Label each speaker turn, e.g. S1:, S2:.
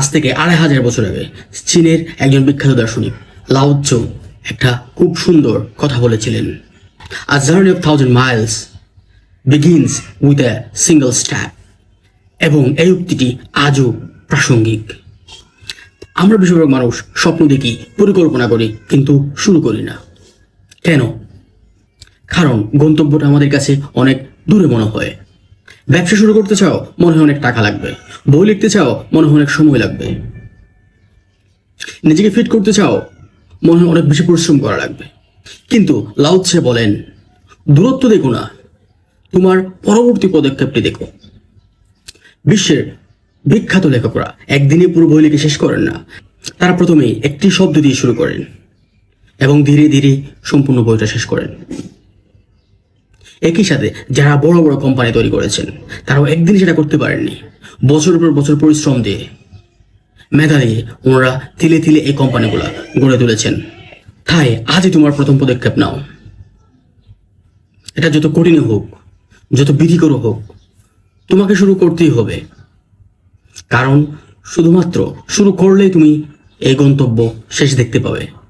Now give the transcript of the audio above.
S1: আজ থেকে 2500 বছর আগে চীনের একজন বিখ্যাত দার্শনিক লাও ৎসু একটা খুব সুন্দর কথা বলেছিলেন, আ journey of 1000 Miles begins with a single step. এবং এই উক্তিটি আজও প্রাসঙ্গিক। আমরা বেশিরভাগ মানুষ স্বপ্ন দেখি, পরিকল্পনা করি, কিন্তু শুরু করি না। কেন? কারণ গন্তব্যটা আমাদের কাছে অনেক দূরে মনে হয়। ব্যবসা শুরু করতে চাও, মনে হয় অনেক টাকা লাগবে। বই লিখতে চাও, মনে হয় অনেক সময় লাগবে। নিজেকে ফিট করতে চাও, মনে হয় অনেক বেশি পরিশ্রম করা লাগবে। কিন্তু লাও ৎসে বলেন, দূরত্ব দেখো না, তোমার পরবর্তী পদক্ষেপটি দেখো। বিশ্বের বিখ্যাত লেখকরা একদিনে পুরো বই লিখে শেষ করেন না। তারা প্রথমেই একটি শব্দ দিয়ে শুরু করেন এবং ধীরে ধীরে সম্পূর্ণ বইটা শেষ করেন। একই সাথে যারা বড় বড় কোম্পানি তৈরি করেছেন, তারাও একদিন সেটা করতে পারেননি। বছরের পর বছর পরিশ্রম দিয়ে, মেধা দিয়ে ওনারা তিলে তিলে এই কোম্পানিগুলা গড়ে তুলেছেন। তাই আজই তোমার প্রথম পদক্ষেপ নাও। এটা যত কঠিন হোক, যত বিধিকর হোক, তোমাকে শুরু করতেই হবে। কারণ শুধুমাত্র শুরু করলেই তুমি এই গন্তব্য শেষ দেখতে পাবে।